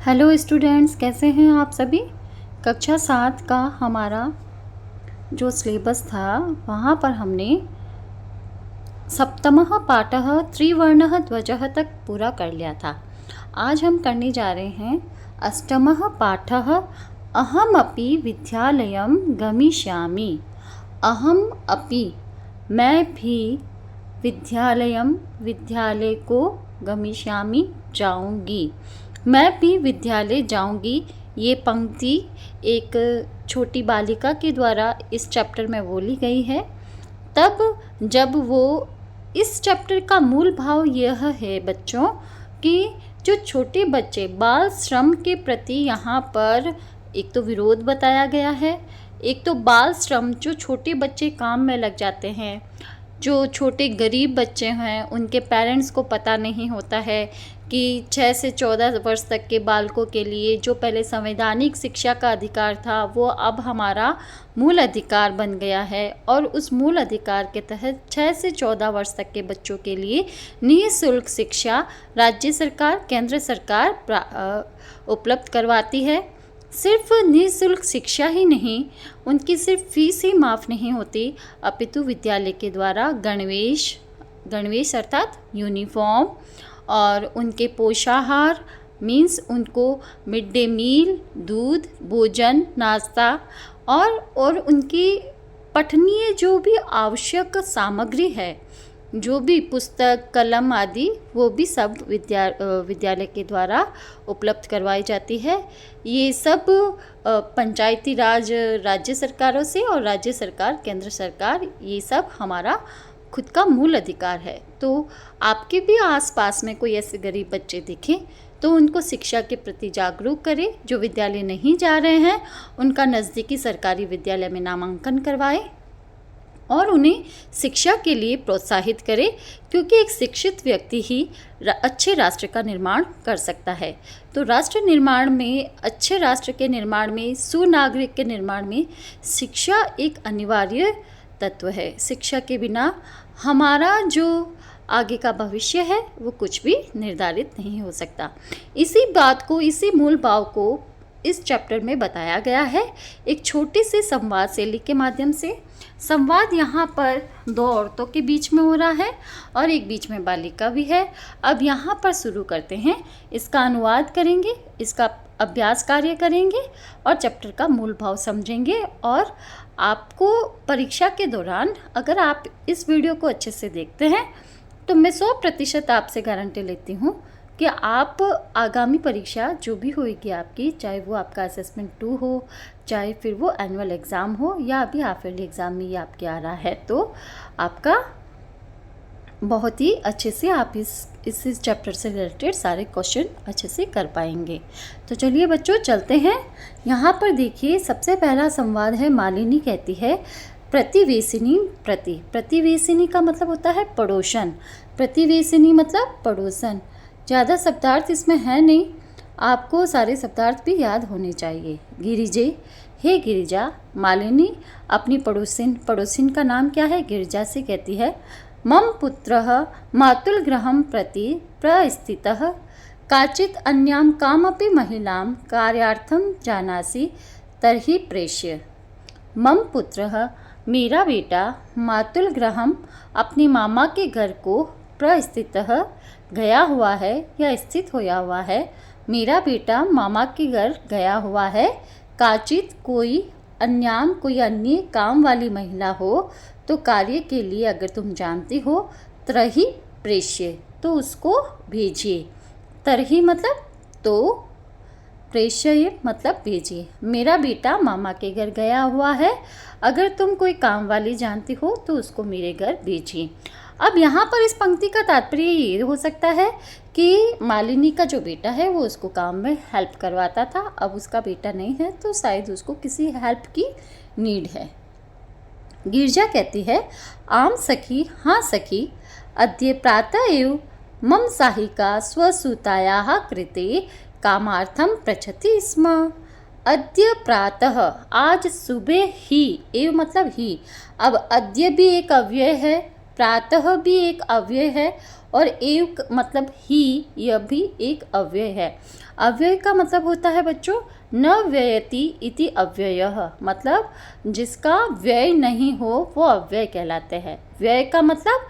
Hello students, कैसे हैं आप सभी। कक्षा 7 का हमारा जो सिलेबस था वहाँ पर हमने सप्तमः पाठः त्रिवर्णः ध्वजः तक पूरा कर लिया था। आज हम करने जा रहे हैं अष्टमः पाठः अहमपि विद्यालयं गमिष्यामि। अहम अपि मैं भी विद्यालय को गमिष्यामि जाऊंगी। मैं भी विद्यालय जाऊंगी। ये पंक्ति एक छोटी बालिका के द्वारा इस चैप्टर में बोली गई है। तब जब वो इस चैप्टर का मूल भाव यह है बच्चों कि जो छोटे बच्चे बाल श्रम के प्रति यहाँ पर एक तो विरोध बताया गया है, एक तो बाल श्रम जो छोटे बच्चे काम में लग जाते हैं, जो छोटे गरीब बच्चे हैं उनके पेरेंट्स को पता नहीं होता है कि 6 से 14 वर्ष तक के बालकों के लिए जो पहले संवैधानिक शिक्षा का अधिकार था वो अब हमारा मूल अधिकार बन गया है। और उस मूल अधिकार के तहत 6 से 14 वर्ष तक के बच्चों के लिए निःशुल्क शिक्षा राज्य सरकार केंद्र सरकार उपलब्ध करवाती है। सिर्फ निःशुल्क शिक्षा ही नहीं, उनकी सिर्फ फीस ही माफ़ नहीं होती, अपितु विद्यालय के द्वारा गणवेश अर्थात यूनिफॉर्म और उनके पोषाहार मीन्स उनको मिड डे मील, दूध, भोजन, नाश्ता और उनकी पठनीय जो भी आवश्यक सामग्री है, जो भी पुस्तक कलम आदि, वो भी सब विद्यालय के द्वारा उपलब्ध करवाई जाती है। ये सब पंचायती राज राज्य सरकारों से और राज्य सरकार केंद्र सरकार, ये सब हमारा खुद का मूल अधिकार है। तो आपके भी आसपास में कोई ऐसे गरीब बच्चे दिखें तो उनको शिक्षा के प्रति जागरूक करें। जो विद्यालय नहीं जा रहे हैं उनका नज़दीकी सरकारी विद्यालय में नामांकन करवाएं और उन्हें शिक्षा के लिए प्रोत्साहित करें, क्योंकि एक शिक्षित व्यक्ति ही अच्छे राष्ट्र का निर्माण कर सकता है। तो राष्ट्र निर्माण में, अच्छे राष्ट्र के निर्माण में, सुनागरिक के निर्माण में शिक्षा एक अनिवार्य तत्व है। शिक्षा के बिना हमारा जो आगे का भविष्य है वो कुछ भी निर्धारित नहीं हो सकता। इसी बात को, इसी मूल भाव को इस चैप्टर में बताया गया है एक छोटे से संवाद शैली के माध्यम से। संवाद यहाँ पर दो औरतों के बीच में हो रहा है और एक बीच में बालिका भी है। अब यहाँ पर शुरू करते हैं, इसका अनुवाद करेंगे, इसका अभ्यास कार्य करेंगे और चैप्टर का मूल भाव समझेंगे। और आपको परीक्षा के दौरान अगर आप इस वीडियो को अच्छे से देखते हैं तो मैं 100% आपसे गारंटी लेती हूँ कि आप आगामी परीक्षा जो भी होगी आपकी, चाहे वो आपका असेसमेंट 2 हो, चाहे फिर वो एनुअल एग्ज़ाम हो या अभी हाफ ईयरली एग्ज़ाम में ये आपके आ रहा है, तो आपका बहुत ही अच्छे से आप इस चैप्टर से रिलेटेड सारे क्वेश्चन अच्छे से कर पाएंगे। तो चलिए बच्चों चलते हैं। यहाँ पर देखिए सबसे पहला संवाद है, मालिनी कहती है प्रतिवेशिनी प्रति। प्रतिवेशिनी का मतलब होता है पड़ोसन, प्रतिवेशिनी मतलब पड़ोसन। ज़्यादा शब्दार्थ इसमें है नहीं, आपको सारे शब्दार्थ भी याद होने चाहिए। गिरिजे, हे गिरिजा। मालिनी अपनी पड़ोसिन का नाम क्या है, गिरिजा से कहती है मम पुत्रः मातुलगृहं प्रति प्रस्थितः काचित् अन्यां कामपि महिलां कार्यार्थं जानासि तर्हि प्रेष्य। मम पुत्रः मेरा बेटा मातुलगृहं अपने मामा के घर को प्रस्थितः गया हुआ है या स्थित होया हुआ है। मेरा बेटा मामा के घर गया हुआ है। काचित कोई अन्य काम वाली महिला हो तो कार्य के लिए अगर तुम जानती हो, तरही प्रेष्य तो उसको भेजिए। तरही मतलब तो, प्रेष्य मतलब भेजिए। मेरा बेटा मामा के घर गया हुआ है, अगर तुम कोई काम वाली जानती हो तो उसको मेरे घर भेजिए। अब यहाँ पर इस पंक्ति का तात्पर्य ये हो सकता है कि मालिनी का जो बेटा है वो उसको काम में हेल्प करवाता था, अब उसका बेटा नहीं है तो शायद उसको किसी हेल्प की नीड है। गिरिजा कहती है आम सखी, हाँ सखी, अद्य प्रातः एव मम साहिका स्वसुतायाः कृते कामार्थं पृच्छति स्म। अद्य प्रातः, आज सुबह ही, एव मतलब ही। अब अद्य भी एक अव्यय है, प्रातः भी एक अव्यय है और एव मतलब ही, यह भी एक अव्यय है। अव्यय का मतलब होता है बच्चों न व्ययति इति अव्ययः, मतलब जिसका व्यय नहीं हो वो अव्यय कहलाते हैं। व्यय का मतलब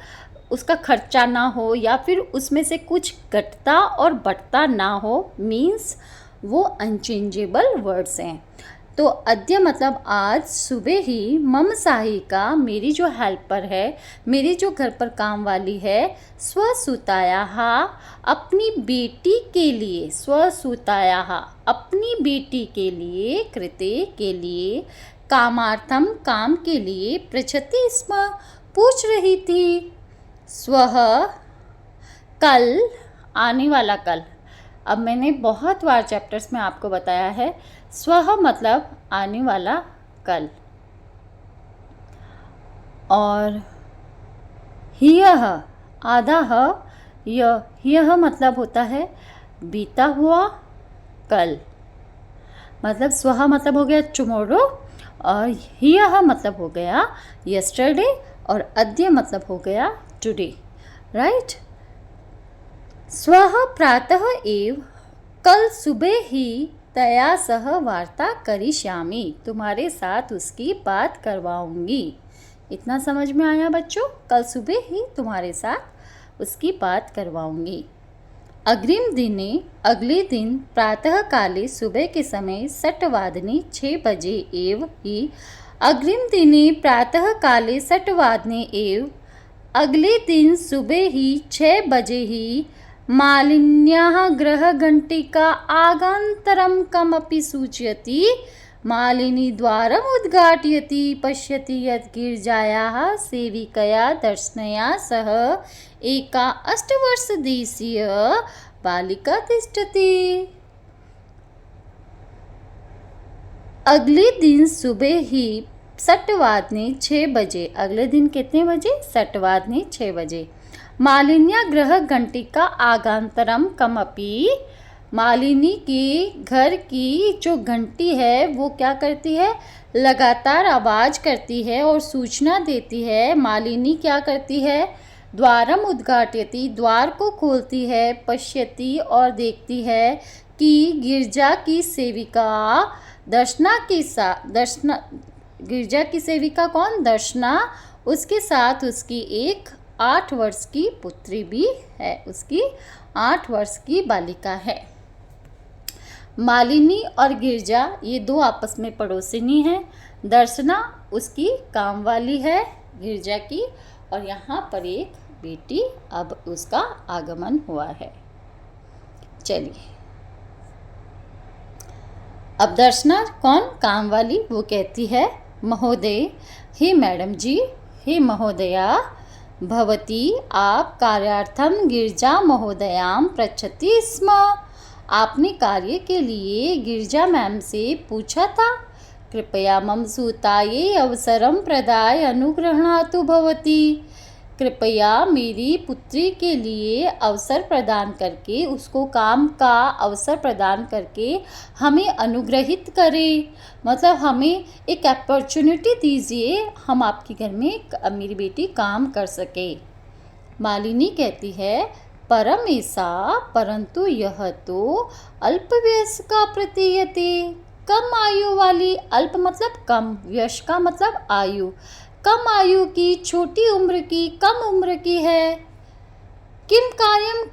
उसका खर्चा ना हो या फिर उसमें से कुछ घटता और बढ़ता ना हो, मीन्स वो अनचेंजेबल वर्ड्स हैं। तो अद्य मतलब आज सुबह ही मम सहायिका, मेरी जो हेल्पर है, मेरी जो घर पर काम वाली है, स्वसुतायाः अपनी बेटी के लिए, स्वसुतायाः अपनी बेटी के लिए, कृते के लिए, कामार्थम काम के लिए, पृच्छति स्म पूछ रही थी। स्वः कल, आने वाला कल। अब मैंने बहुत बार चैप्टर्स में आपको बताया है, स्वः मतलब आने वाला कल, और ह्यः आधा ह, यह मतलब होता है बीता हुआ कल, मतलब स्वः मतलब हो गया टुमारो, और ह्यः मतलब हो गया यस्टरडे, और अद्य मतलब हो गया टुडे, राइट। स्वः प्रातः एव, कल सुबह ही तया सह वार्ता करिष्यामि, तुम्हारे साथ उसकी बात करवाऊंगी। इतना समझ में आया बच्चों? कल सुबह ही तुम्हारे साथ उसकी बात करवाऊंगी। अग्रिम दिने, अगले दिन, प्रातः काले सुबह के समय, 6 बजे एव ही, अग्रिम दिने प्रातः काले 6 एव, अगले दिन सुबह ही 6 बजे ही, मालिन्याः गृहघण्टिका आगान्तरं कमपि सूचयति, मालिनी द्वारम् उद्घाटयति, पश्यति यत् गिरिजायाः सेविकया दर्शनया सह एका 8 वर्षदेशीय बालिका तिष्ठति। अगले दिन सुबह ही 6 बजे, अगले दिन कितने बजे? 6 बजे, मालिन्या गृह घंटिका आगांतरम कमपि, मालिनी के घर की जो घंटी है वो क्या करती है? लगातार आवाज़ करती है और सूचना देती है। मालिनी क्या करती है? द्वारम उद्घाटयति, द्वार को खोलती है, पश्यति और देखती है कि गिरजा की सेविका दर्शना के साथ, गिरजा की सेविका कौन? दर्शना, उसके साथ उसकी एक 8 वर्ष की पुत्री भी है, उसकी 8 वर्ष की बालिका है। मालिनी और गिरजा ये 2 आपस में पड़ोसिनी हैं। दर्शना उसकी काम वाली है गिरजा की, और यहाँ पर एक बेटी, अब उसका आगमन हुआ है। चलिए, अब दर्शना कौन? काम वाली, वो कहती है महोदय, हे मैडम जी, हे महोदया, भवती आप कार्यार्थम गिरजा महोदयां पृच्छति स्म, आपने कार्य के लिए गिरजा मैम से पूछा था। कृपया मम सुताये अवसरम प्रदाय अनुगृह्णातु भवती, कृपया मेरी पुत्री के लिए अवसर प्रदान करके, उसको काम का अवसर प्रदान करके हमें अनुग्रहित करें, मतलब हमें एक अपॉर्चुनिटी दीजिए, हम आपके घर में मेरी बेटी काम कर सके। मालिनी कहती है परम ऐसा, परंतु यह तो अल्पवयस्का प्रतीयते, कम आयु वाली, अल्प मतलब कम, वयस्क का मतलब आयु, कम आयु की, छोटी उम्र की, कम उम्र की है। किम कार्यम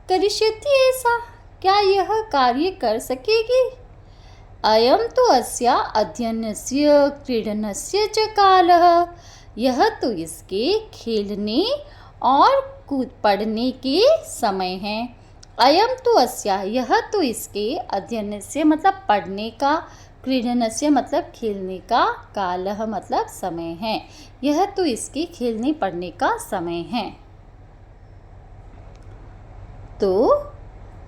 करिष्यति ऐसा, क्या यह कार्य कर सकेगी? अयम तो अस्या अध्ययनस्य क्रीडनस्य च कालः, यह तो इसके खेलने और कूद पढ़ने के समय हैं। अयम तो अस्या, यह तो इसके, अध्ययनस्य मतलब पढ़ने का, क्रीडनस्य मतलब खेलने का, कालः मतलब समय है, यह तो इसके खेलने पढ़ने का समय है। तो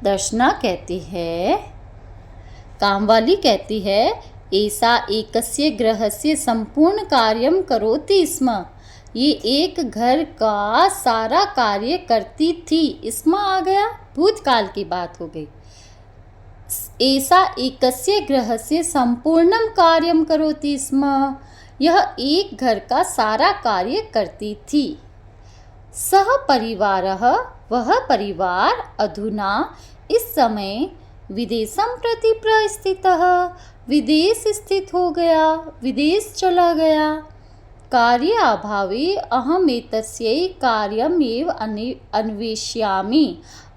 दर्शना कहती है, कामवाली कहती है, ऐसा एकस्य गृहस्य संपूर्ण कार्यम करोति स्म, ये एक घर का सारा कार्य करती थी। इसमें आ गया, भूतकाल की बात हो गई। ऐसा एकस्य गृहस्य संपूर्णम कार्यम करोति स्म, यह एक घर का सारा कार्य करती थी। सह परिवारः वह परिवार अधुना इस समय विदेशं प्रति प्रस्थितः, विदेश स्थित हो गया, विदेश चला गया। कार्य अभावे अहम एतस्यै कार्यमेव अन्वेष्यामि।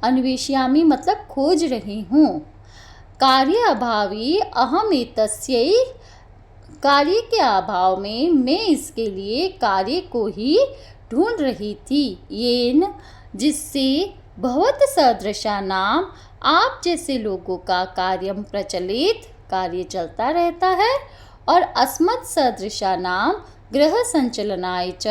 अन्वेष्यामि मतलब खोज रही हूँ। कार्य अभावी अहम एतस्यै, कार्य के अभाव में मैं इसके लिए कार्य को ही ढूंढ रही थी। येन जिससे भवत सदृशा नाम आप जैसे लोगों का कार्यम प्रचलित, कार्य चलता रहता है, और अस्मत् सदृशा नाम गृह संचलनाय च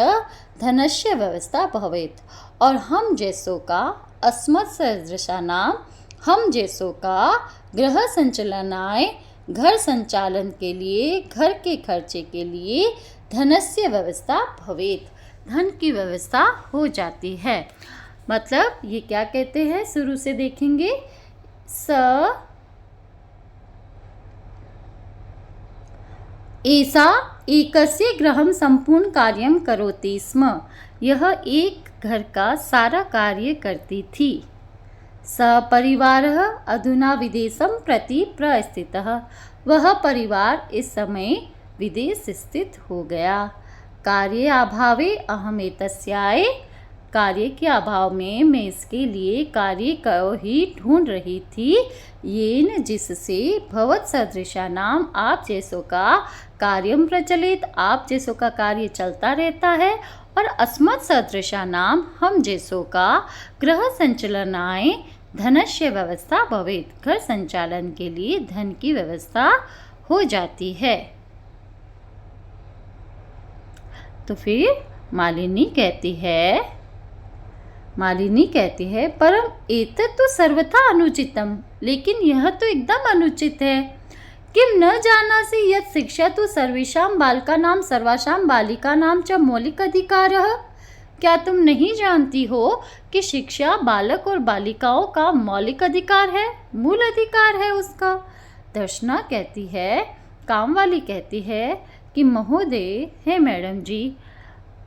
धनस्य व्यवस्था भवेत्, और हम जैसों का अस्मत् सदृशा नाम हम जैसों का गृह संचलनाय घर संचालन के लिए, घर के खर्चे के लिए धनस्य व्यवस्था भवेत्, धन की व्यवस्था हो जाती है। मतलब ये क्या कहते हैं, शुरू से देखेंगे। ऐसा एकस्य गृहं संपूर्ण कार्यं करोति स्म, यह एक घर का सारा कार्य करती थी। सपरिवारः अधुना विदेशं प्रति प्रस्थितः, वह परिवार इस समय विदेश स्थित हो गया। कार्य अभावे अहम एतस्याय, कार्य के अभाव में मैं इसके लिए कार्य को ही ढूंढ रही थी। येन जिससे भवत सदृशा नाम आप जैसों का कार्यम प्रचलित, आप जैसों का कार्य चलता रहता है, और अस्मत् सदृशा नाम हम जैसों का गृह संचलनाय धनस्य व्यवस्था भवेत्, घर संचालन के लिए धन की व्यवस्था हो जाती है। तो फिर मालिनी कहती है परम एतत् तो सर्वथा अनुचितम, लेकिन यह तो एकदम अनुचित है। किम न जानासि यत् शिक्षा तो सर्वेषां बालकानां सर्वासां बालिकानां च मौलिक अधिकारः, क्या तुम नहीं जानती हो कि शिक्षा बालक और बालिकाओं का मौलिक अधिकार है, मूल अधिकार है उसका। दर्शना कहती है, कामवाली कहती है कि महोदय, है मैडम जी,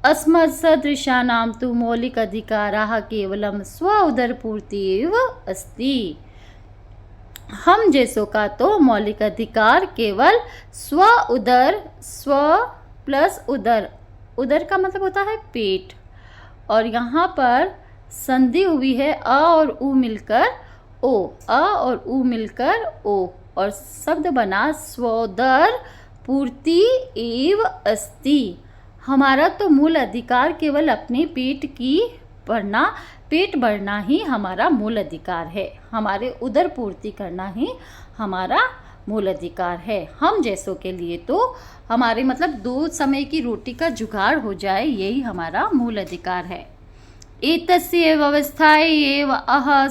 अस्मत् सदृशानां तु मौलिक अधिकाराः केवलं स्व उदरपूर्ति एव अस्ति। हम जैसों का तो मौलिक अधिकार केवल स्व उदर, स्व प्लस उदर, उदर का मतलब होता है पेट, और यहाँ पर संधि हुई है अ और उ मिलकर ओ, अ और उ मिलकर ओ, और शब्द बना स्वोदर पूर्ति एव अस्ति। हमारा तो मूल अधिकार केवल अपने पेट भरना ही हमारा मूल अधिकार है, हमारे उदर पूर्ति करना ही हमारा मूल अधिकार है। हम जैसों के लिए तो हमारे मतलब 2 समय की रोटी का जुगाड़ हो जाए, यही हमारा मूल अधिकार है। एतस्य व्यवस्थायै एव अह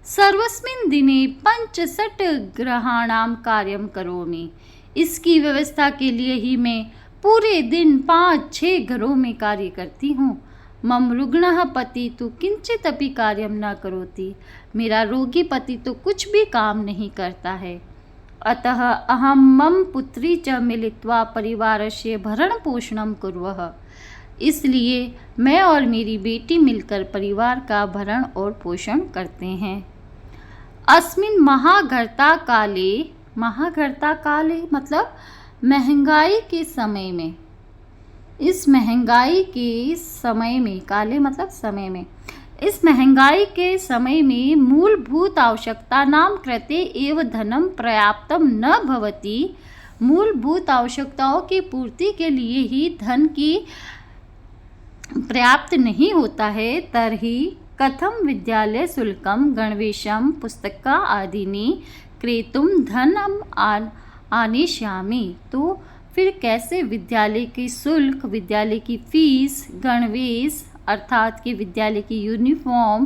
सर्वस्मिन् दिने 5-6 गृहाणां कार्यं करोमि। इसकी व्यवस्था के लिए ही मैं पूरे दिन 5-6 घरों में कार्य करती हूँ। मम रुग्णः पति तो किंचित अपि कार्यं न करोति, मेरा रोगी पति तो कुछ भी काम नहीं करता है। अतः अहं मम पुत्री च मिलित्वा परिवारस्य भरण पोषणं कुर्वः, इसलिए मैं और मेरी बेटी मिलकर परिवार का भरण और पोषण करते हैं। अस्मिन् महाघर्ता काले मतलब महंगाई के समय में, इस महंगाई के समय में, काले मतलब समय में, इस महंगाई के समय में मूलभूत आवश्यकतानां कृते एव धनं पर्याप्तं न भवति, मूलभूत आवश्यकताओं की पूर्ति के लिए ही धन की पर्याप्त नहीं होता है। तर्हि कथं विद्यालय शुल्कं गणवेशं पुस्तका आदीनि क्रेतुं धनम् आनेष्यामि, तो फिर कैसे विद्यालय की शुल्क, विद्यालय की फीस, गणवेश अर्थात कि विद्यालय की यूनिफॉर्म,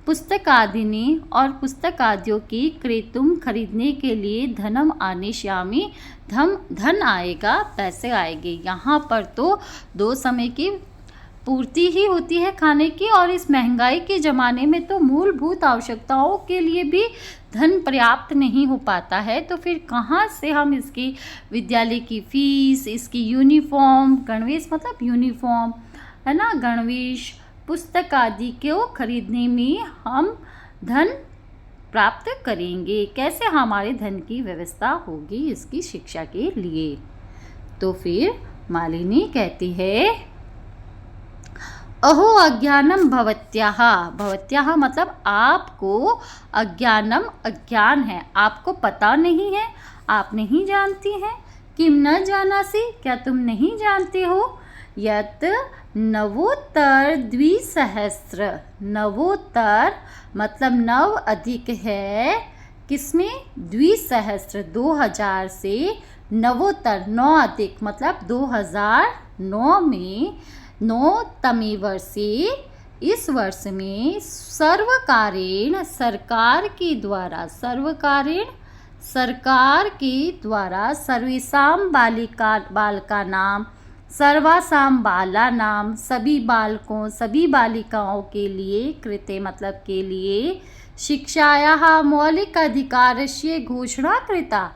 पुस्तक आदिनी और पुस्तक आदियों की क्रेतुम खरीदने के लिए धनम आनेष्यामि, धन आएगा, पैसे आएंगे। यहाँ पर तो 2 समय की पूर्ति ही होती है खाने की, और इस महंगाई के ज़माने में तो मूलभूत आवश्यकताओं के लिए भी धन पर्याप्त नहीं हो पाता है। तो फिर कहाँ से हम इसकी विद्यालय की फीस, इसकी यूनिफॉर्म, गणवेश मतलब यूनिफॉर्म है ना, गणवेश, पुस्तक आदि को खरीदने में हम धन प्राप्त करेंगे, कैसे हमारे धन की व्यवस्था होगी इसकी शिक्षा के लिए। तो फिर मालिनी कहती है, अहो अज्ञानम भवत्याः, भवत्याः मतलब आपको, अज्ञानम अज्ञान है, आपको पता नहीं है, आप नहीं जानती हैं। किम न जानासि, क्या तुम नहीं जानते हो। यत नवोत्तर द्विसहस्र, नवोत्तर मतलब नव अधिक है किसमें, द्विसहस्र 2000 से, नवोत्तर 9 अधिक मतलब 2009 में, 9तमे वर्षे इस वर्ष में, सर्वकारेण सरकार के द्वारा, सर्वकारेण सरकार के द्वारा, सर्वेषां बालिका नाम, सर्वासाम बाला नाम, सभी बालकों सभी बालिकाओं के लिए, कृते मतलब के लिए, शिक्षायाः मौलिक अधिकारस्य घोषणा कृता,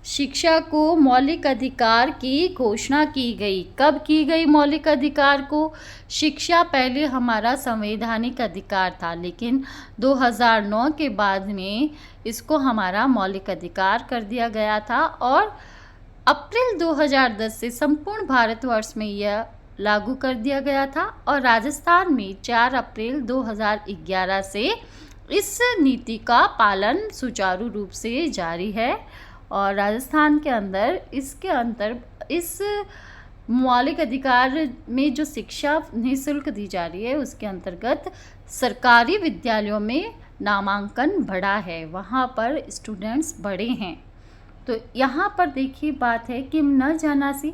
शिक्षा को मौलिक अधिकार की घोषणा की गई। कब की गई मौलिक अधिकार को, शिक्षा पहले हमारा संवैधानिक अधिकार था, लेकिन 2009 के बाद में इसको हमारा मौलिक अधिकार कर दिया गया था और अप्रैल 2010 से संपूर्ण भारतवर्ष में यह लागू कर दिया गया था और राजस्थान में 4 अप्रैल 2011 से इस नीति का पालन सुचारू रूप से जारी है। और राजस्थान के अंदर इस मौलिक अधिकार में जो शिक्षा निःशुल्क दी जा रही है उसके अंतर्गत सरकारी विद्यालयों में नामांकन बढ़ा है, वहाँ पर स्टूडेंट्स बढ़े हैं। तो यहाँ पर देखिए बात है कि न जानासी,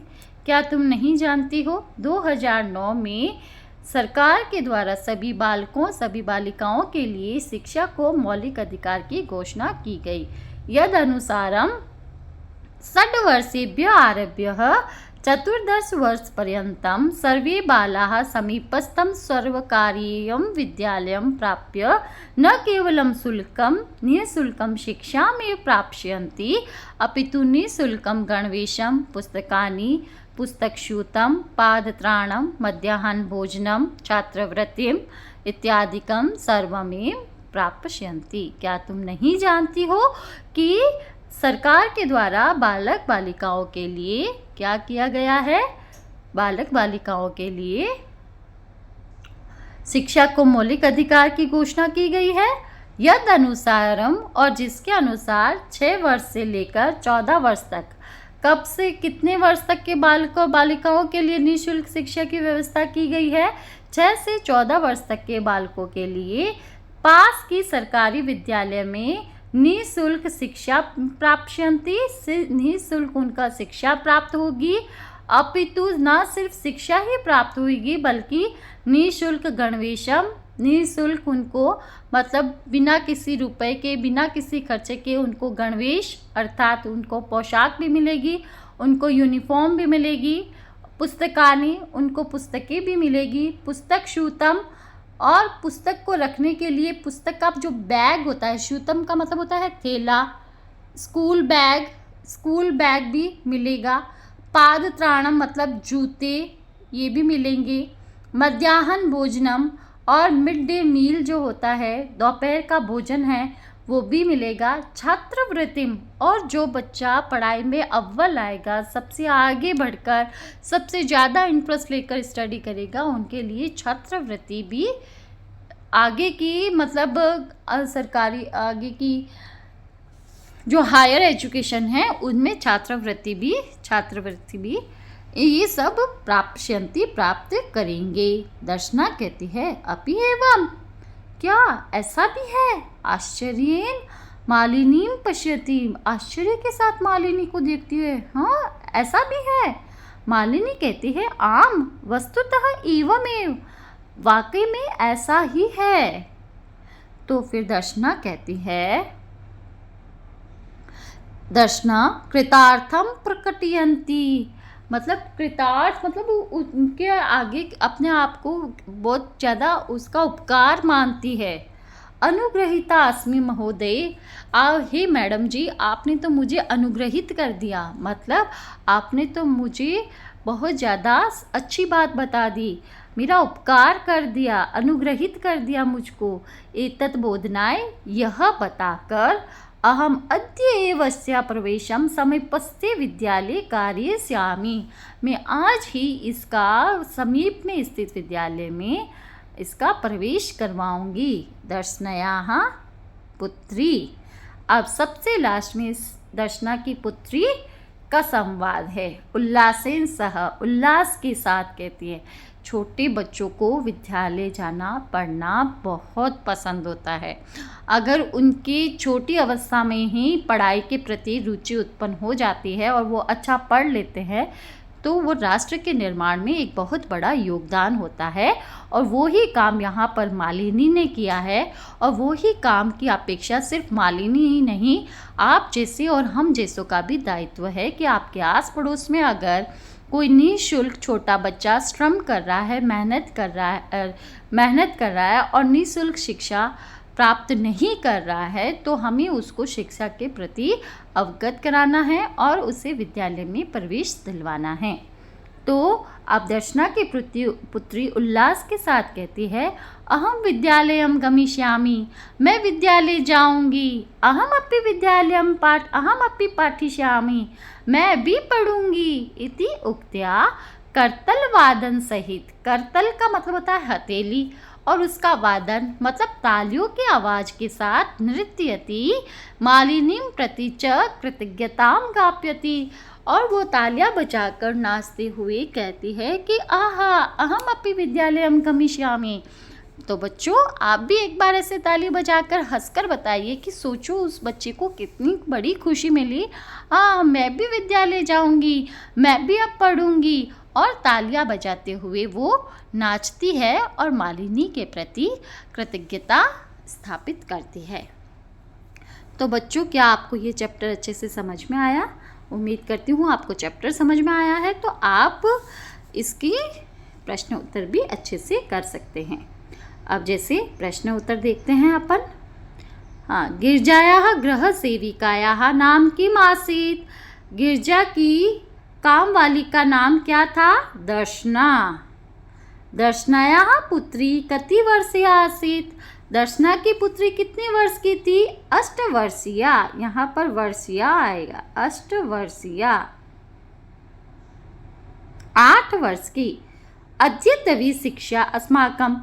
क्या तुम नहीं जानती हो, 2009 में सरकार के द्वारा सभी बालकों सभी बालिकाओं के लिए शिक्षा को मौलिक अधिकार की घोषणा की गई। यद अनुसारम 6 वर्षेभ्यः आरभ्य 14 वर्षपर्यन्तं सर्वे बालाः समीपस्थं सर्वकारीयं विद्यालयं प्राप्य न केवलं शुल्कं निःशुल्कं शिक्षामेव प्राप्स्यन्ति, अपितु निःशुल्कं गणवेशं, पुस्तकानि, पुस्तकस्यूतं, पादत्राणं, मध्याह्नभोजनं, छात्रवृत्तिम् इत्यादिकं सर्वमेव प्राप्स्यन्ति। क्या तुम नहीं जानती हो कि सरकार के द्वारा बालक बालिकाओं के लिए क्या किया गया है, बालक बालिकाओं के लिए शिक्षा को मौलिक अधिकार की घोषणा की गई है। यद अनुसारम और जिसके अनुसार 6 वर्ष से लेकर 14 वर्ष तक, कब से कितने वर्ष तक के बालकों बालिकाओं के लिए निःशुल्क शिक्षा की व्यवस्था की गई है, 6 से 14 वर्ष तक के बालकों के लिए पास की सरकारी विद्यालय में निःशुल्क शिक्षा प्राप्स्यन्ति, निःशुल्क उनका शिक्षा प्राप्त होगी। अपितु न सिर्फ शिक्षा ही प्राप्त होगी बल्कि निःशुल्क गणवेशम, निःशुल्क उनको मतलब बिना किसी रुपए के बिना किसी खर्चे के उनको गणवेश अर्थात उनको पोशाक भी मिलेगी, उनको यूनिफॉर्म भी मिलेगी, पुस्तकानि उनको पुस्तकें भी मिलेगी, पुस्तक शूतम और पुस्तक को रखने के लिए पुस्तक का जो बैग होता है, शूतम का मतलब होता है थैला, स्कूल बैग भी मिलेगा, पादत्राणम मतलब जूते ये भी मिलेंगे, मध्याह्न भोजनम और मिड डे मील जो होता है दोपहर का भोजन है वो भी मिलेगा, छात्रवृत्तिम और जो बच्चा पढ़ाई में अव्वल आएगा, सबसे आगे बढ़कर सबसे ज़्यादा इंटरेस्ट लेकर स्टडी करेगा उनके लिए छात्रवृत्ति भी, आगे की मतलब सरकारी आगे की जो हायर एजुकेशन है उनमें छात्रवृत्ति भी ये सब प्राप्स्यन्ति प्राप्त करेंगे। दर्शना कहती है अपि एवं, क्या ऐसा भी है, आश्चर्येन मालिनीम पश्यति, आश्चर्य के साथ मालिनी को देखती है, हाँ ऐसा भी है। मालिनी कहती है आम वस्तुतः एवमेव, वाकई में ऐसा ही है। तो फिर दर्शना कहती है, दर्शना कृतार्थम प्रकटयन्ति, मतलब कृतार्थ मतलब उनके आगे अपने आप को बहुत ज़्यादा उसका उपकार मानती है। अनुग्रहिता अस्मि महोदय, हे मैडम जी आपने तो मुझे अनुग्रहित कर दिया, मतलब आपने तो मुझे बहुत ज़्यादा अच्छी बात बता दी। मेरा उपकार कर दिया, अनुग्रहित कर दिया मुझको। एतत् बोधनाय, यह बताकर, अहम अद्य एव अस्या प्रवेशम समीपस्थे विद्यालये कारयिष्यामि, मैं आज ही इसका समीप में स्थित विद्यालय में इसका प्रवेश करवाऊंगी। दर्शनयाः पुत्री। अब सबसे लास्ट में इस दर्शना की पुत्री का संवाद है। उल्लासेन सह, उल्लास के साथ कहती है। छोटे बच्चों को विद्यालय जाना, पढ़ना बहुत पसंद होता है। अगर उनकी छोटी अवस्था में ही पढ़ाई के प्रति रुचि उत्पन्न हो जाती है और वो अच्छा पढ़ लेते हैं तो वो राष्ट्र के निर्माण में एक बहुत बड़ा योगदान होता है। और वो ही काम यहाँ पर मालिनी ने किया है। और वो ही काम की अपेक्षा सिर्फ मालिनी ही नहीं, आप जैसे और हम जैसों का भी दायित्व है कि आपके आस पड़ोस में अगर कोई निःशुल्क छोटा बच्चा श्रम कर रहा है, मेहनत कर रहा है और निःशुल्क शिक्षा प्राप्त नहीं कर रहा है, तो हमें उसको शिक्षा के प्रति अवगत कराना है और उसे विद्यालय में प्रवेश दिलवाना है। तो अब दर्शना की पुत्री उल्लास के साथ कहती है, अहम विद्यालयम गमिष्यामि, मैं विद्यालय जाऊंगी। अहम अपि पाठिष्यामि, मैं भी पढ़ूंगी। इति उक्त्या करतल वादन सहित, करतल का मतलब होता है हथेली और उसका वादन मतलब तालियों की आवाज के साथ, नृत्यति मालिनीम प्रति च कृतज्ञताम गाप्यति, और वो तालियां बजाकर नाचते हुए कहती है कि आहा अहम अपि विद्यालयम गमिष्यामि। तो बच्चों, आप भी एक बार ऐसे ताली बजाकर हंसकर बताइए कि सोचो उस बच्चे को कितनी बड़ी खुशी मिली। मैं भी विद्यालय जाऊंगी, मैं भी अब पढ़ूंगी। और तालियां बजाते हुए वो नाचती है और मालिनी के प्रति कृतज्ञता स्थापित करती है। तो बच्चों, क्या आपको ये चैप्टर अच्छे से समझ में आया? उम्मीद करती हूँ आपको चैप्टर समझ में आया है। तो आप इसकी प्रश्न उत्तर भी अच्छे से कर सकते हैं। अब जैसे प्रश्न उत्तर देखते हैं अपन। गिरजायाः गृह सेविकायाः नाम किम आसीत्? गिरजा की काम वाली का नाम क्या था? दर्शना। दर्शनायाः पुत्री कति वर्षीया आसीत्? दर्शना की पुत्री कितने वर्ष की थी? 8 वर्षीया। यहाँ पर वर्षीया आएगा, 8 वर्षीया, 8 वर्ष की। अद्यतवी शिक्षा अस्माकं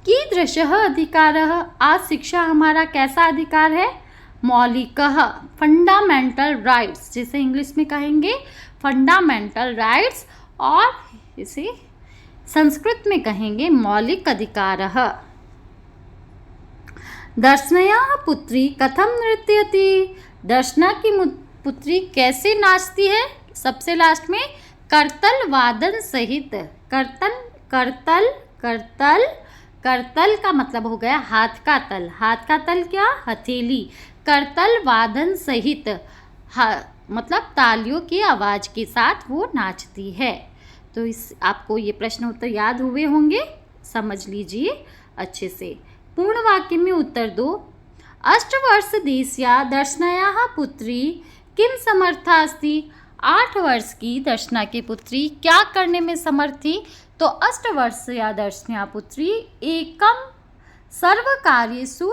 कीदृशः अधिकारः? आज शिक्षा हमारा कैसा अधिकार है? मौलिकः, फंडामेंटल राइट्स, जिसे इंग्लिश में कहेंगे फंडामेंटल राइट्स, और इसे संस्कृत में कहेंगे मौलिक अधिकारः। दर्शनयाः पुत्री कथम नृत्यति? दर्शना की पुत्री कैसे नाचती है? सबसे लास्ट में करतल वादन सहित। करतल का मतलब हो गया हाथ का तल। हाथ का तल क्या? हथेली। करतल वादन सहित, मतलब तालियों की आवाज़ के साथ वो नाचती है। तो आपको ये प्रश्न उत्तर याद हुए होंगे, समझ लीजिए अच्छे से। पूर्ण वाक्य में उत्तर दो। 8 वर्ष देस्या दर्शनायाः पुत्री किम समर्था अस्ति? 8 वर्ष की दर्शना की पुत्री क्या करने में समर्थ थी? तो 8 वर्षीया दर्शना पुत्री एकम सर्व कार्येषु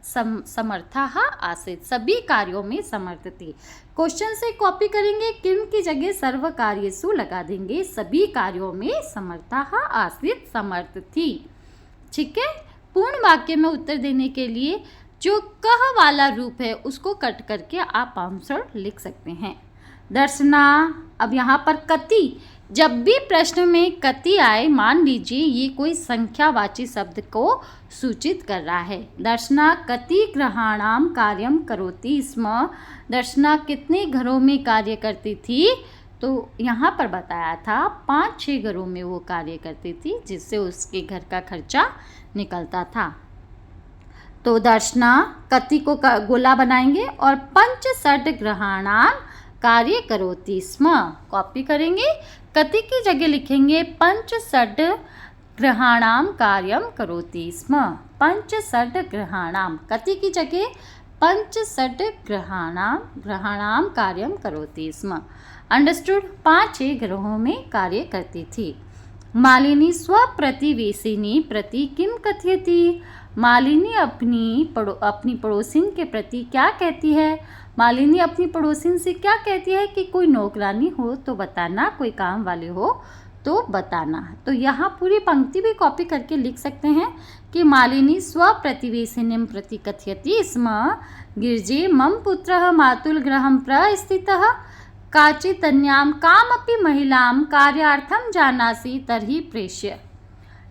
समर्थाः आसीत्, सभी कार्यों में समर्थ थी। क्वेश्चन से कॉपी करेंगे, किम की जगह सर्व कार्येषु लगा देंगे, सभी कार्यों में समर्थाः आसीत्, समर्थ थी। ठीक है। पूर्ण वाक्य में उत्तर देने के लिए जो कह वाला रूप है उसको कट करके आप आंसर लिख सकते हैं। दर्शना, अब यहाँ पर कति, जब भी प्रश्न में कति आए, मान लीजिए ये कोई संख्यावाची शब्द को सूचित कर रहा है। दर्शना कति गृहाणाम कार्यम करोति स्म? दर्शना कितने घरों में कार्य करती थी? तो यहाँ पर बताया था 5-6 घरों में वो कार्य करती थी, जिससे उसके घर का खर्चा निकलता था। तो दर्शना कति को गोला बनाएंगे और 5-6 गृहाणाम कार्य करोति स्म, कॉपी करेंगे। कति की जगह लिखेंगे 5-6 गृहाणाम कार्यम करोति स्म। 5-6 गृहाणाम, कति की जगह 5-6 गृहाणाम कार्यम करोति स्म। अंडरस्टूड? 5-6 ग्रहों में कार्य करती थी। मालिनी स्वप्रतिवेशिनी प्रति किम कथयति। मालिनी अपनी पड़ोसिन के प्रति क्या कहती है। मालिनी अपनी पड़ोसिन से क्या कहती है कि कोई नौकरानी हो तो बताना, कोई काम वाले हो तो बताना। तो यहाँ पूरी पंक्ति भी कॉपी करके लिख सकते हैं कि मालिनी स्वप्रतिवेशिनीं प्रति कथयति स्म गिरिजे मम पुत्रः मातुल गृहं प्रस्थितः काचिदन्यां कामपि महिलां कार्यार्थं जानासि तर्हि प्रेष्य।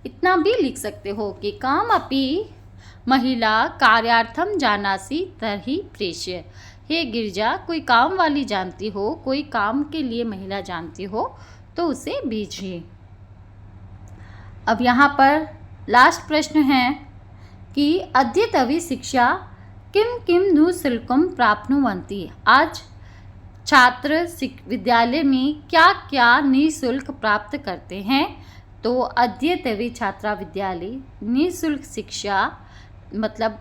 इतना भी लिख सकते हो कि कामपि महिला कार्यार्थम जानासि तर्हि प्रेष्य। हे गिरिजा, कोई काम वाली जानती हो, कोई काम के लिए महिला जानती हो तो उसे भेजिए। अब यहाँ पर लास्ट प्रश्न है कि अद्यतवी शिक्षा किम किम निःशुल्कं प्राप्नुवन्ति। आज छात्र विद्यालय में क्या क्या निःशुल्क प्राप्त करते हैं। तो अद्यतवी छात्रा विद्यालय निःशुल्क शिक्षा मतलब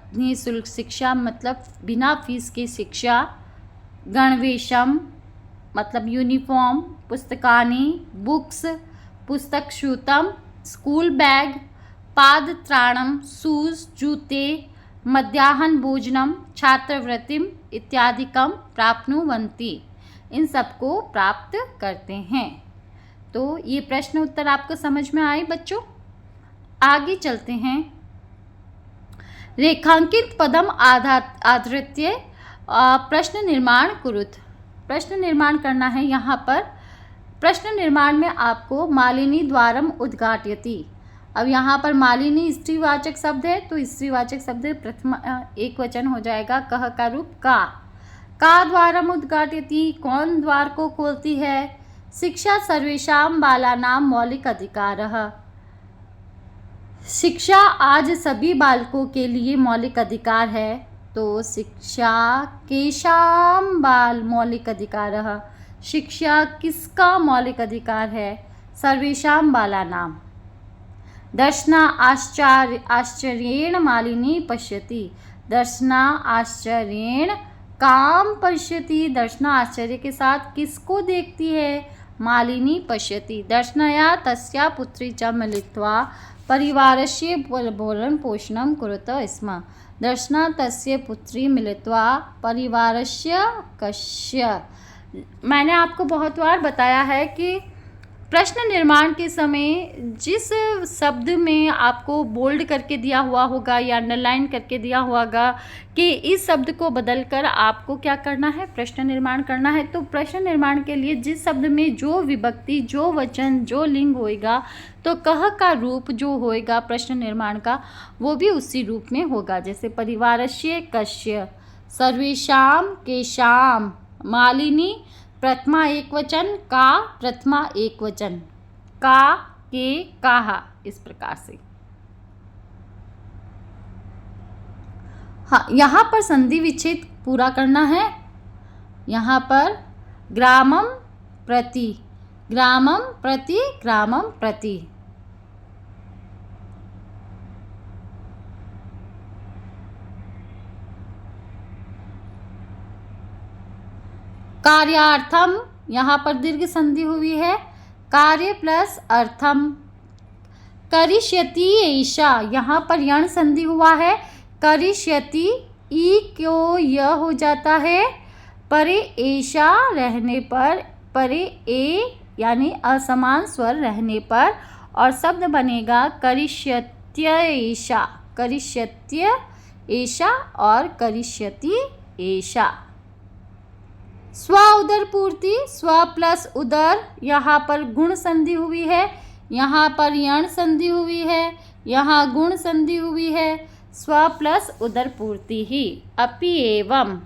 बिना फीस की शिक्षा, गणवेशम मतलब यूनिफॉर्म, पुस्तकानि बुक्स, पुस्तकशूतम स्कूल बैग, पादत्राणम शूज जूते, मध्याह्न भोजनम, छात्रवृत्तिम इत्यादिकम प्राप्नुवन्ति। इन सबको प्राप्त करते हैं। तो ये प्रश्न उत्तर आपको समझ में आए बच्चों। आगे चलते हैं। रेखांकित पदम आधृत्य प्रश्न निर्माण कुरुत। प्रश्न निर्माण करना है। यहाँ पर प्रश्न निर्माण में आपको मालिनी द्वारम उद्घाटयति। अब यहाँ पर मालिनी स्त्रीवाचक शब्द है तो स्त्रीवाचक शब्द प्रथम एक वचन हो जाएगा कह का रूप का द्वारम उद्घाटयति, कौन द्वार को खोलती है। शिक्षा सर्वेषां बालानां मौलिक अधिकारः। शिक्षा आज सभी बालकों के लिए मौलिक अधिकार है। तो शिक्षा केषां बाल मौलिक अधिकारः। शिक्षा किसका मौलिक अधिकार है। सर्वेषां बालानां। दर्शना आश्चर्येण मालिनी पश्यति। दर्शना आश्चर्येण काम पश्यति। दर्शना आश्चर्य के साथ किसको देखती है। मालिनी पश्यति। दर्शनया तस्या पुत्री च मिलित्वा परिवारस्य भरण पोषणं कुरुत स्म। दर्शना तस्य पुत्री मिलित्वा परिवारस्य कस्य। मैंने आपको बहुत बार बताया है कि प्रश्न निर्माण के समय जिस शब्द में आपको बोल्ड करके दिया हुआ होगा या अंडरलाइन करके दिया होगा कि इस शब्द को बदलकर आपको क्या करना है, प्रश्न निर्माण करना है। तो प्रश्न निर्माण के लिए जिस शब्द में जो विभक्ति, जो वचन, जो लिंग होएगा तो कह का रूप जो होएगा प्रश्न निर्माण का वो भी उसी रूप में होगा। जैसे परिवारस्य कस्य, सर्वेषां केषां, मालिनी प्रथमा एक वचन, का प्रथमा एक वचन, का के काहा, इस प्रकार से। हाँ, यहाँ पर संधि विच्छेद पूरा करना है। यहाँ पर ग्रामम प्रति, ग्रामम प्रति, ग्रामम प्रति। कार्यार्थम, यहाँ पर दीर्घ संधि हुई है। कार्य प्लस अर्थम। करिष्यति ऐशा, यहाँ पर यण संधि हुआ है। करिष्यति ई क्यों यह हो जाता है। परे ऐशा रहने पर, परे ए यानी असमान स्वर रहने पर और शब्द बनेगा करिष्यत्य ऐशा, करिष्यत्य ऐशा और करिष्यति ऐशा। स्व उदर पूर्ति, स्व प्लस उदर, यहाँ पर गुण संधि हुई है, यहाँ पर यण संधि हुई है, यहाँ गुण संधि हुई है। स्व प्लस उदर पूर्ति ही। अपि एवं,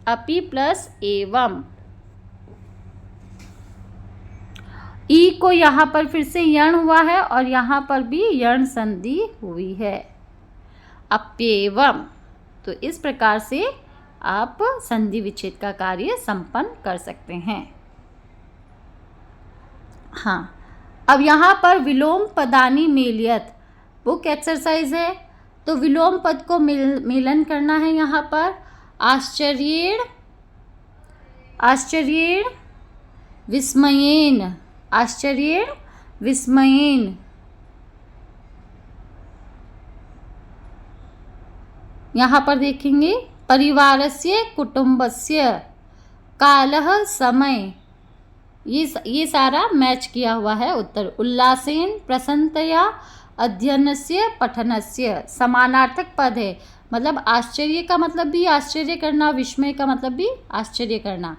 अपि प्लस एवं। ई को यहाँ पर फिर से यण हुआ है और यहाँ पर भी यण संधि हुई है। अप्येवम। तो इस प्रकार से आप संधि विच्छेद का कार्य संपन्न कर सकते हैं। हाँ, अब यहाँ पर विलोम पदानी मेलियत बुक एक्सरसाइज है। तो विलोम पद को मेलन करना है। यहाँ पर आश्चर्येण, आश्चर्येण, विस्मयेन, आश्चर्येण, विस्मयेन, यहाँ पर देखेंगे परिवारस्य कुटुम्बस्य कालः समय, ये सारा मैच किया हुआ है उत्तर। उल्लासेन प्रसन्नतया अध्ययनस्य पठनस्य समानार्थक पद है, मतलब आश्चर्य का मतलब भी आश्चर्य करना, विस्मय का मतलब भी आश्चर्य करना।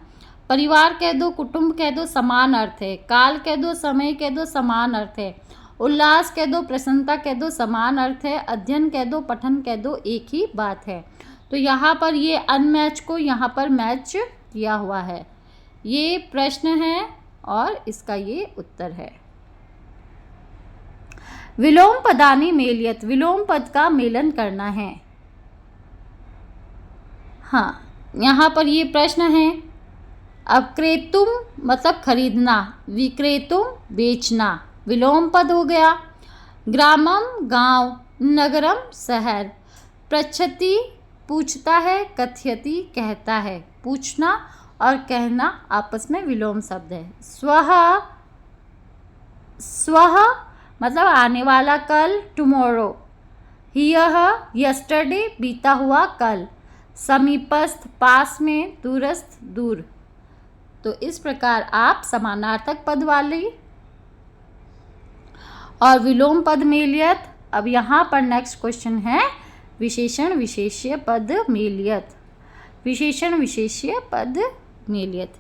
परिवार कह दो, कुटुंब कह दो, समान अर्थ है। काल कह दो, समय कह दो, समान अर्थ है। उल्लास कह दो, प्रसन्नता कह दो, समान अर्थ है। अध्ययन कह दो, पठन कह दो, एक ही बात है। तो यहाँ पर ये अनमैच को यहाँ पर मैच किया हुआ है। ये प्रश्न है और इसका ये उत्तर है। विलोम पदानि मेलयत, विलोम पद का मेलन करना है। हाँ, यहाँ पर ये प्रश्न है। अब क्रेतुम मतलब खरीदना, विक्रेतुम बेचना, विलोम पद हो गया। ग्रामम गांव, नगरम शहर। पृच्छति पूछता है, कथयति कहता है। पूछना और कहना आपस में विलोम शब्द है। स्वः, स्वः मतलब आने वाला, कल टुमारो। ह्यः यस्टरडे बीता हुआ कल। समीपस्थ पास में, दूरस्थ दूर। तो इस प्रकार आप समानार्थक पद वाली और विलोम पद मेलियत। अब यहाँ पर नेक्स्ट क्वेश्चन है विशेषण विशेष्य पद मेलियत। विशेषण विशेष्य पद मेलियत।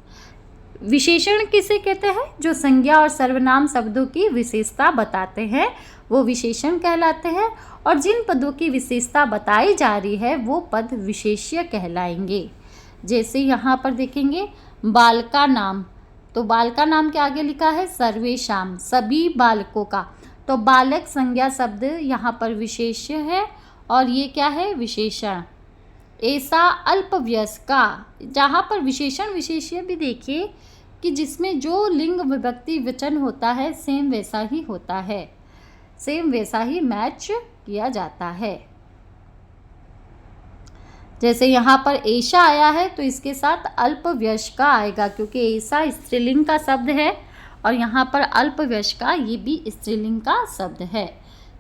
विशेषण किसे कहते हैं? जो संज्ञा और सर्वनाम शब्दों की विशेषता बताते हैं वो विशेषण कहलाते हैं, और जिन पदों की विशेषता बताई जा रही है वो पद विशेष्य कहलाएंगे। जैसे यहाँ पर देखेंगे बालका नाम, तो बालका नाम के आगे लिखा है सर्वेशाम, सभी बालकों का। तो बालक संज्ञा शब्द यहाँ पर विशेष्य है और ये क्या है? विशेषण। ऐसा अल्पवयस्क का, जहाँ पर विशेषण विशेष्य भी देखिए कि जिसमें जो लिंग विभक्ति वचन होता है सेम वैसा ही होता है, सेम वैसा ही मैच किया जाता है। जैसे यहाँ पर ऐसा आया है तो इसके साथ अल्पवयस्क का आएगा, क्योंकि ऐसा स्त्रीलिंग का शब्द है और यहाँ पर अल्पवयस्क का ये भी स्त्रीलिंग का शब्द है।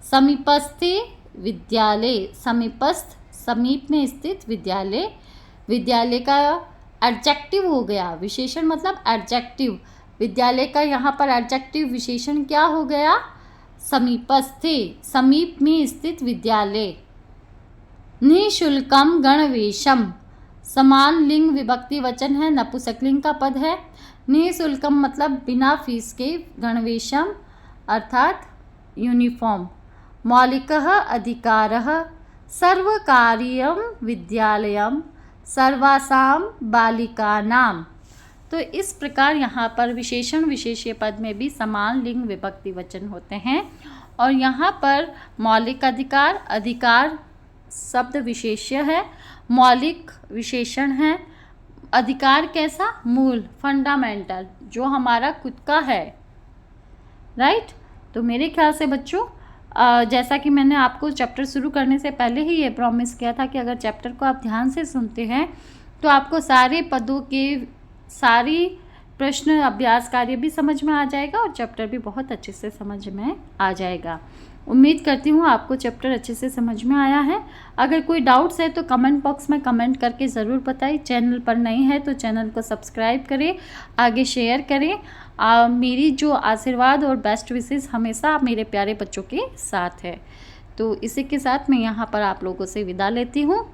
समीपस्थे विद्यालय, समीपस्थ समीप में स्थित विद्यालय, विद्यालय का एडजेक्टिव हो गया, विशेषण मतलब एडजेक्टिव। विद्यालय का यहाँ पर एडजेक्टिव विशेषण क्या हो गया? समीपस्थे, समीप में स्थित विद्यालय। निःशुल्कम गणवेशम, समान लिंग विभक्ति वचन है, नपुंसकलिंग का पद है। निःशुल्कम मतलब बिना फीस के, गणवेशम अर्थात यूनिफॉर्म। मौलिकः अधिकारः, सर्वकारीयं विद्यालयं सर्वासां बालिकानां। तो इस प्रकार यहाँ पर विशेषण विशेष्य पद में भी समान लिंग विभक्ति वचन होते हैं। और यहाँ पर मौलिक अधिकार, अधिकार शब्द विशेष्य है, मौलिक विशेषण है। अधिकार कैसा? मूल, फंडामेंटल, जो हमारा खुद का है, राइट। तो मेरे ख्याल से बच्चों जैसा कि मैंने आपको चैप्टर शुरू करने से पहले ही ये प्रॉमिस किया था कि अगर चैप्टर को आप ध्यान से सुनते हैं तो आपको सारे पदों के सारी प्रश्न अभ्यास कार्य भी समझ में आ जाएगा और चैप्टर भी बहुत अच्छे से समझ में आ जाएगा। उम्मीद करती हूँ आपको चैप्टर अच्छे से समझ में आया है। अगर कोई डाउट्स है तो कमेंट बॉक्स में कमेंट करके ज़रूर बताइए। चैनल पर नए हैं तो चैनल को सब्सक्राइब करें, आगे शेयर करें। मेरी जो आशीर्वाद और बेस्ट विशेस हमेशा मेरे प्यारे बच्चों के साथ है। तो इसी के साथ मैं यहाँ पर आप लोगों से विदा लेती हूँ।